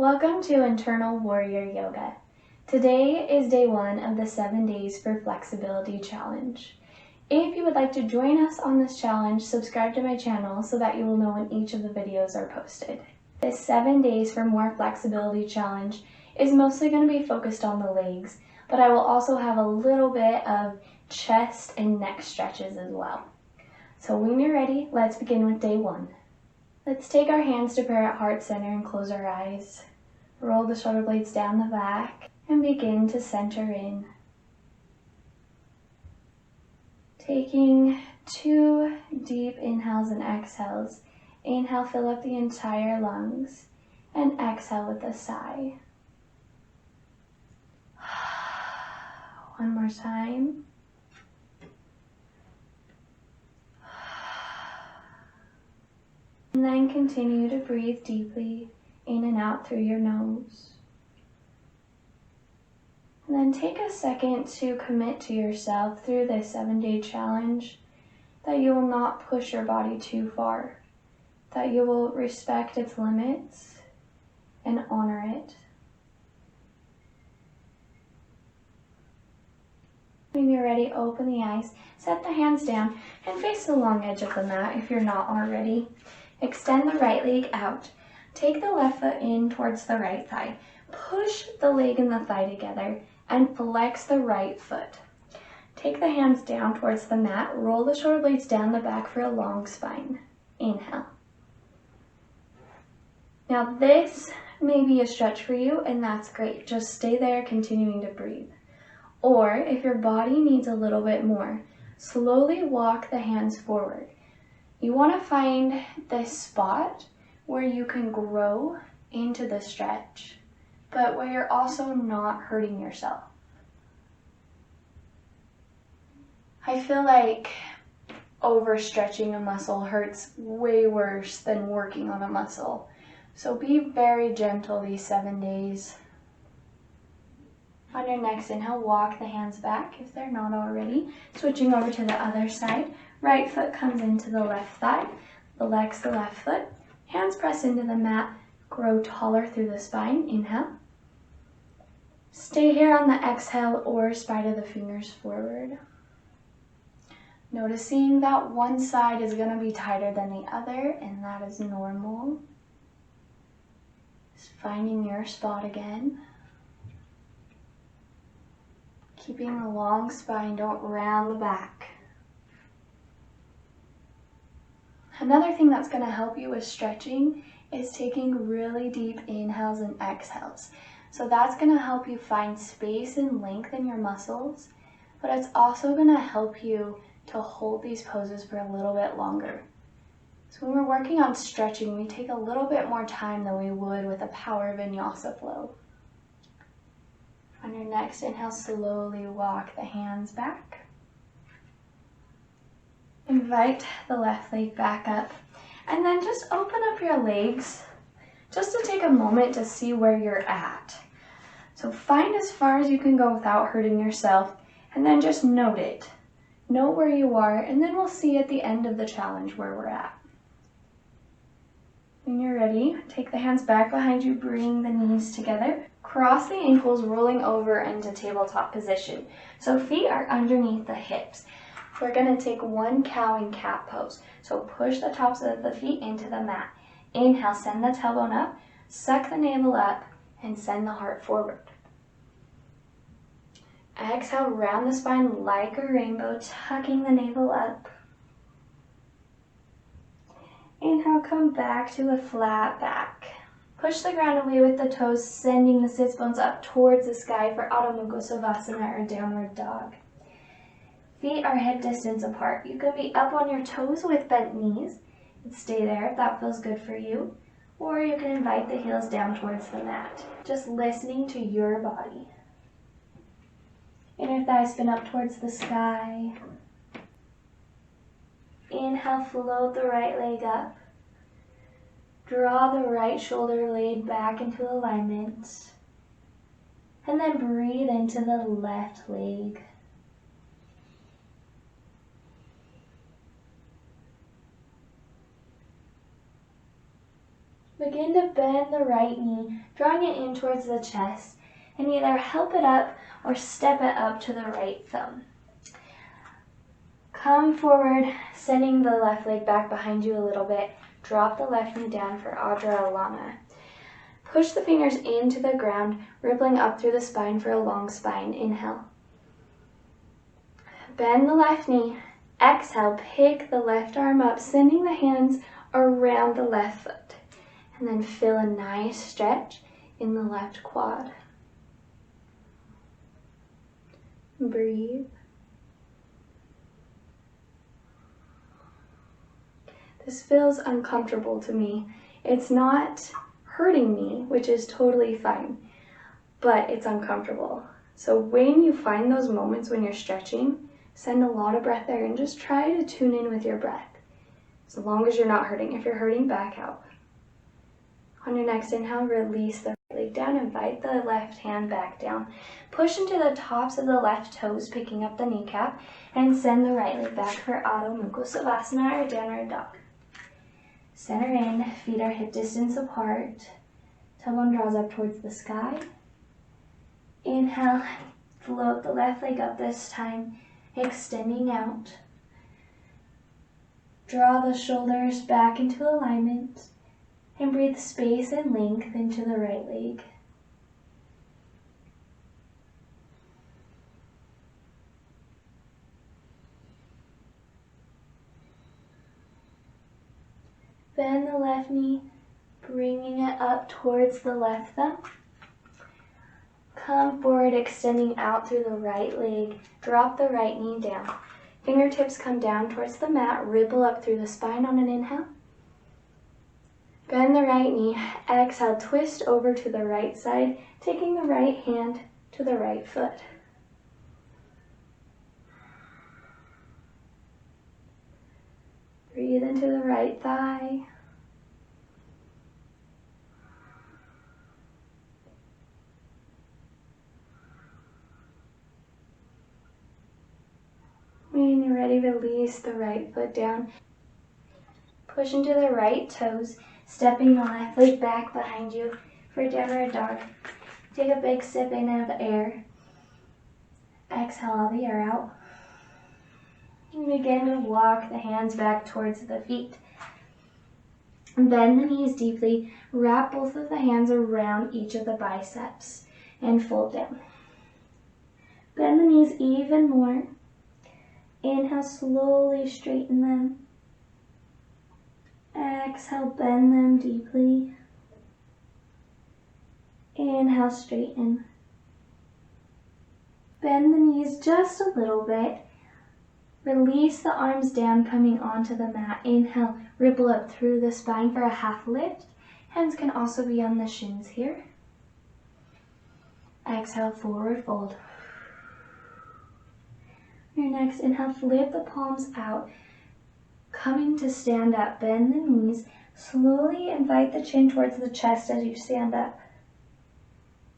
Welcome to Internal Warrior Yoga. Today is day 1 of the 7 Days for Flexibility Challenge. If you would like to join us on this challenge, subscribe to my channel so that you will know when each of the videos are posted. This 7 Days for More Flexibility Challenge is mostly going to be focused on the legs, but I will also have a little bit of chest and neck stretches as well. So when you're ready, let's begin with day 1. Let's take our hands to prayer at heart center and close our eyes. Roll the shoulder blades down the back and begin to center in. Taking 2 deep inhales and exhales. Inhale, fill up the entire lungs, and exhale with a sigh. One more time. And then continue to breathe deeply in and out through your nose. And then take a second to commit to yourself through this 7-day challenge that you will not push your body too far, that you will respect its limits and honor it. When you're ready, open the eyes, set the hands down, and face the long edge of the mat if you're not already. Extend the right leg out. Take the left foot in towards the right thigh. Push the leg and the thigh together and flex the right foot. Take the hands down towards the mat. Roll the shoulder blades down the back for a long spine. Inhale. Now this may be a stretch for you, and that's great. Just stay there, continuing to breathe. Or if your body needs a little bit more, slowly walk the hands forward. You want to find this spot where you can grow into the stretch, but where you're also not hurting yourself. I feel like overstretching a muscle hurts way worse than working on a muscle. So be very gentle these 7 days. On your next inhale, walk the hands back if they're not already. Switching over to the other side. Right foot comes into the left thigh, flex the left foot. Hands press into the mat, grow taller through the spine. Inhale. Stay here on the exhale or spider the fingers forward. Noticing that one side is going to be tighter than the other, and that is normal. Just finding your spot again. Keeping a long spine, don't round the back. Another thing that's going to help you with stretching is taking really deep inhales and exhales. So that's going to help you find space and length in your muscles, but it's also going to help you to hold these poses for a little bit longer. So when we're working on stretching, we take a little bit more time than we would with a power vinyasa flow. On your next inhale, slowly walk the hands back. Invite the left leg back up, and then just open up your legs just to take a moment to see where you're at. So find as far as you can go without hurting yourself, and then just note it. Note where you are, and then we'll see at the end of the challenge where we're at. When you're ready, take the hands back behind you, bring the knees together. Cross the ankles, rolling over into tabletop position. So feet are underneath the hips. We're going to take one cow and cat pose. So push the tops of the feet into the mat. Inhale, send the tailbone up, suck the navel up, and send the heart forward. Exhale, round the spine like a rainbow, tucking the navel up. Inhale, come back to a flat back. Push the ground away with the toes, sending the sits bones up towards the sky for Adho Mukha Savasana or downward dog. Feet are hip distance apart. You can be up on your toes with bent knees and stay there if that feels good for you. Or you can invite the heels down towards the mat, just listening to your body. Inner thighs spin up towards the sky. Inhale, float the right leg up. Draw the right shoulder blade back into alignment. And then breathe into the left leg. Begin to bend the right knee, drawing it in towards the chest, and either help it up or step it up to the right thumb. Come forward, sending the left leg back behind you a little bit. Drop the left knee down for Adra Alana. Push the fingers into the ground, rippling up through the spine for a long spine. Inhale. Bend the left knee. Exhale, pick the left arm up, sending the hands around the left foot. And then feel a nice stretch in the left quad. Breathe. This feels uncomfortable to me. It's not hurting me, which is totally fine, but it's uncomfortable. So when you find those moments when you're stretching, send a lot of breath there and just try to tune in with your breath. As long as you're not hurting. If you're hurting, back out. On your next inhale, release the right leg down. Invite the left hand back down. Push into the tops of the left toes, picking up the kneecap, and send the right leg back for Adho Mukha Savasana or downward dog. Center in, feet are hip distance apart. Tailbone draws up towards the sky. Inhale, float the left leg up this time, extending out. Draw the shoulders back into alignment and breathe space and length into the right leg. Bend the left knee, bringing it up towards the left thumb. Come forward, extending out through the right leg. Drop the right knee down. Fingertips come down towards the mat, ripple up through the spine on an inhale. Bend the right knee, exhale, twist over to the right side, taking the right hand to the right foot. Breathe into the right thigh. When you're ready, release the right foot down. Push into the right toes, stepping the left leg back behind you for downward dog. Take a big sip in of air. Exhale all the air out. And begin to walk the hands back towards the feet. Bend the knees deeply. Wrap both of the hands around each of the biceps and fold down. Bend the knees even more. Inhale, slowly straighten them. Exhale, bend them deeply. Inhale, straighten. Bend the knees just a little bit. Release the arms down, coming onto the mat. Inhale, ripple up through the spine for a half lift. Hands can also be on the shins here. Exhale, forward fold. Your next inhale, flip the palms out. Coming to stand up, bend the knees. Slowly invite the chin towards the chest as you stand up.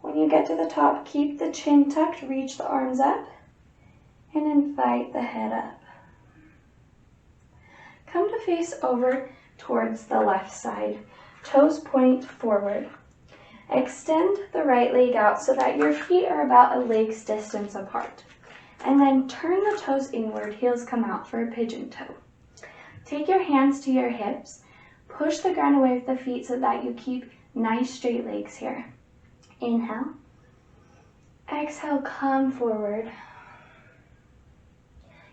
When you get to the top, keep the chin tucked, reach the arms up, and invite the head up. Come to face over towards the left side. Toes point forward. Extend the right leg out so that your feet are about a leg's distance apart. And then turn the toes inward, heels come out for a pigeon toe. Take your hands to your hips. Push the ground away with the feet so that you keep nice straight legs here. Inhale. Exhale, come forward.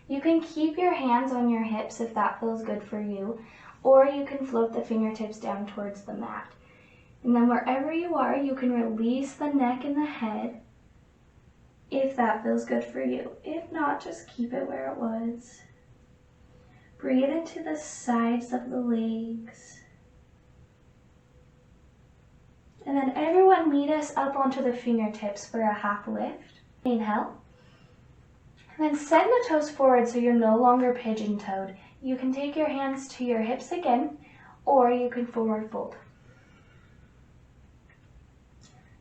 You can keep your hands on your hips if that feels good for you, or you can float the fingertips down towards the mat. And then wherever you are, you can release the neck and the head if that feels good for you. If not, just keep it where it was. Breathe into the sides of the legs. And then everyone meet us up onto the fingertips for a half lift. Inhale. And then send the toes forward so you're no longer pigeon-toed. You can take your hands to your hips again, or you can forward fold.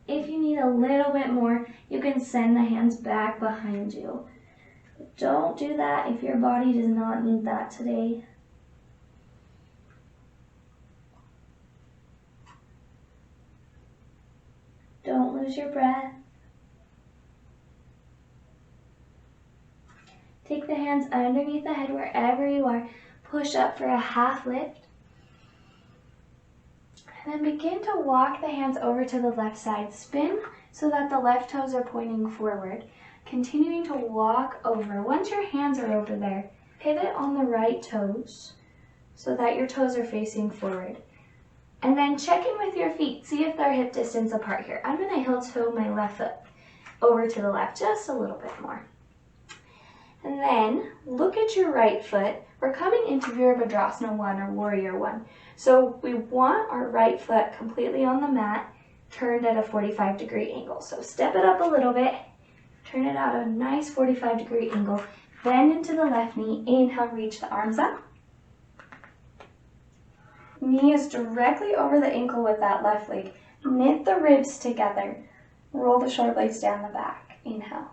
If you need a little bit more, you can send the hands back behind you. But don't do that if your body does not need that today. Nose your breath. Take the hands underneath the head wherever you are. Push up for a half lift. And then begin to walk the hands over to the left side. Spin so that the left toes are pointing forward. Continuing to walk over. Once your hands are over there, pivot on the right toes so that your toes are facing forward. And then check in with your feet. See if they're hip distance apart here. I'm going to heel toe my left foot over to the left just a little bit more. And then look at your right foot. We're coming into Virabhadrasana 1 or Warrior 1. So we want our right foot completely on the mat, turned at a 45-degree angle. So step it up a little bit, turn it at a nice 45-degree angle, bend into the left knee, inhale, reach the arms up. Knee is directly over the ankle with that left leg. Knit the ribs together. Roll the shoulder blades down the back. Inhale.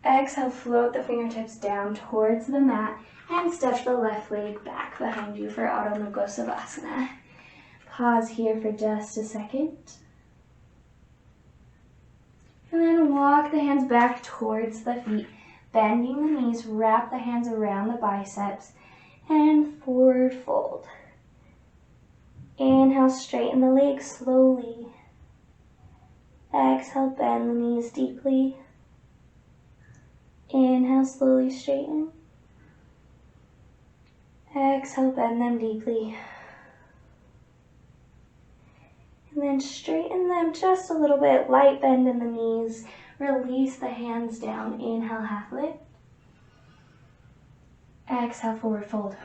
Exhale, float the fingertips down towards the mat and step the left leg back behind you for Adho Mukha Savasana. Pause here for just a second. And then walk the hands back towards the feet, bending the knees, wrap the hands around the biceps, and forward fold. Inhale, straighten the legs slowly. Exhale, bend the knees deeply. Inhale, slowly straighten. Exhale, bend them deeply. And then straighten them just a little bit, light bend in the knees. Release the hands down. Inhale, half lift. Exhale, forward fold.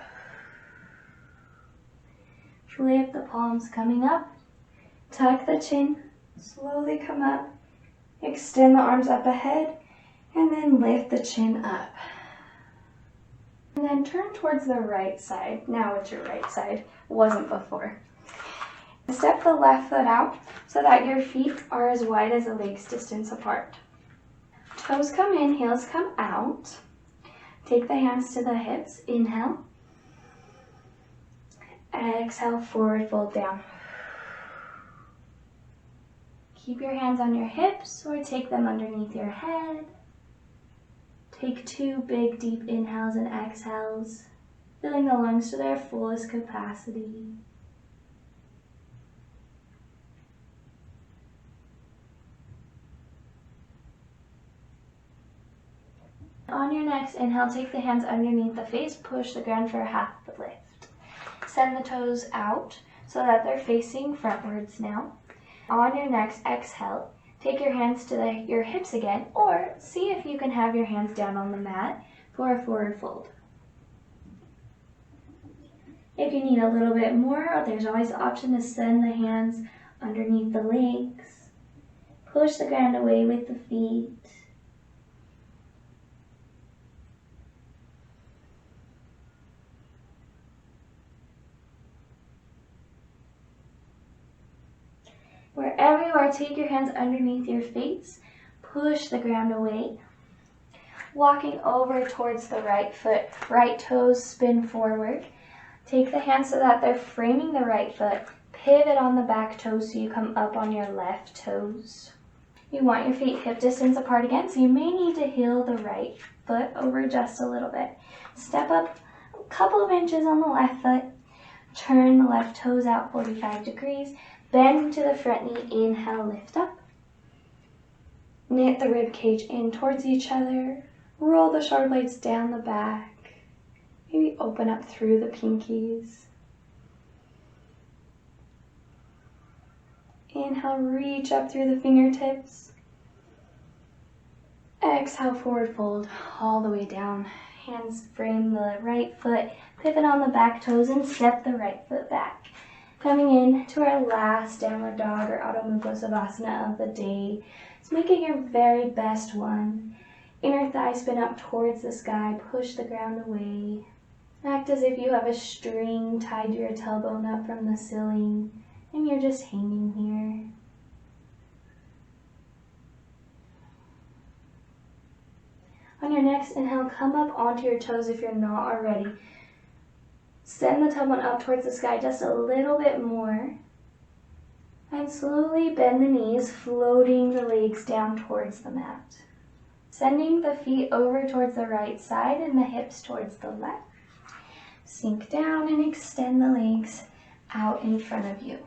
Flip the palms coming up. Tuck the chin. Slowly come up. Extend the arms up ahead. And then lift the chin up. And then turn towards the right side. Now it's your right side. Wasn't before. Step the left foot out so that your feet are as wide as the legs distance apart. Toes come in, heels come out. Take the hands to the hips. Inhale. Exhale, forward fold down. Keep your hands on your hips or take them underneath your head. Take 2 big deep inhales and exhales, filling the lungs to their fullest capacity. On your next inhale, take the hands underneath the face, push the ground for a half lift. Send the toes out so that they're facing frontwards now. On your next exhale, take your hands to your hips again, or see if you can have your hands down on the mat for a forward fold. If you need a little bit more, there's always the option to send the hands underneath the legs. Push the ground away with the feet. Wherever you are, take your hands underneath your face. Push the ground away. Walking over towards the right foot. Right toes spin forward. Take the hands so that they're framing the right foot. Pivot on the back toes so you come up on your left toes. You want your feet hip distance apart again, so you may need to heel the right foot over just a little bit. Step up a couple of inches on the left foot. Turn the left toes out 45 degrees. Bend to the front knee, inhale, lift up. Knit the rib cage in towards each other. Roll the shoulder blades down the back. Maybe open up through the pinkies. Inhale, reach up through the fingertips. Exhale, forward fold all the way down. Hands frame the right foot, pivot on the back toes, and step the right foot back. Coming in to our last downward dog or Adho Mukha Savasana of the day. So make it your very best one. Inner thigh spin up towards the sky, push the ground away. Act as if you have a string tied to your tailbone up from the ceiling and you're just hanging here. On your next inhale, come up onto your toes if you're not already. Send the tailbone up towards the sky just a little bit more. And And slowly bend the knees, floating the legs down towards the mat. Sending the feet over towards the right side and the hips towards the left. Sink down and extend the legs out in front of you.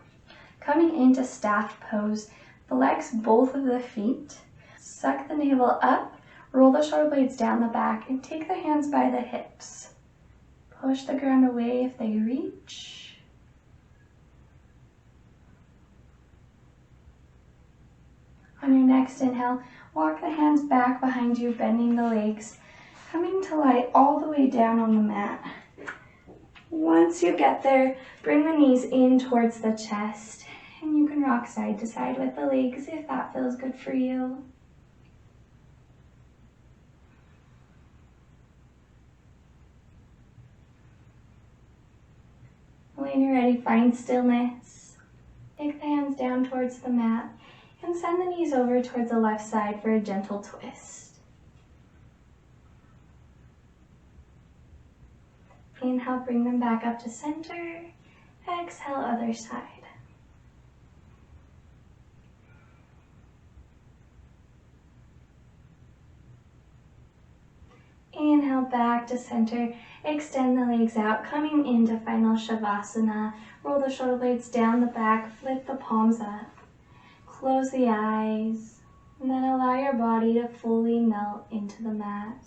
Coming into staff pose, flex both of the feet. Suck the navel up, roll the shoulder blades down the back, and take the hands by the hips. Push the ground away if they reach. On your next inhale, walk the hands back behind you, bending the legs, coming to lie all the way down on the mat. Once you get there, bring the knees in towards the chest, and you can rock side to side with the legs if that feels good for you. When you're ready, find stillness. Take the hands down towards the mat and send the knees over towards the left side for a gentle twist. Inhale, bring them back up to center. Exhale, other side. Inhale, back to center. Extend the legs out, coming into final Shavasana. Roll the shoulder blades down the back, flip the palms up. Close the eyes, and then allow your body to fully melt into the mat.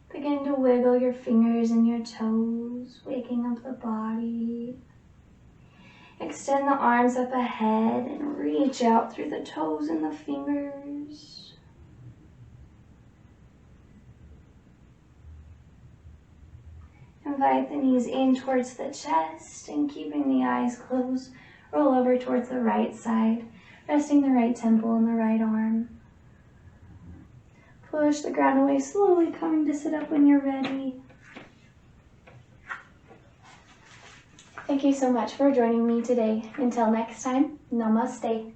Begin to wiggle your fingers and your toes, waking up the body. Extend the arms up ahead and reach out through the toes and the fingers. Invite the knees in towards the chest and keeping the eyes closed, roll over towards the right side, resting the right temple and the right arm. Push the ground away, slowly coming to sit up when you're ready. Thank you so much for joining me today. Until next time, namaste.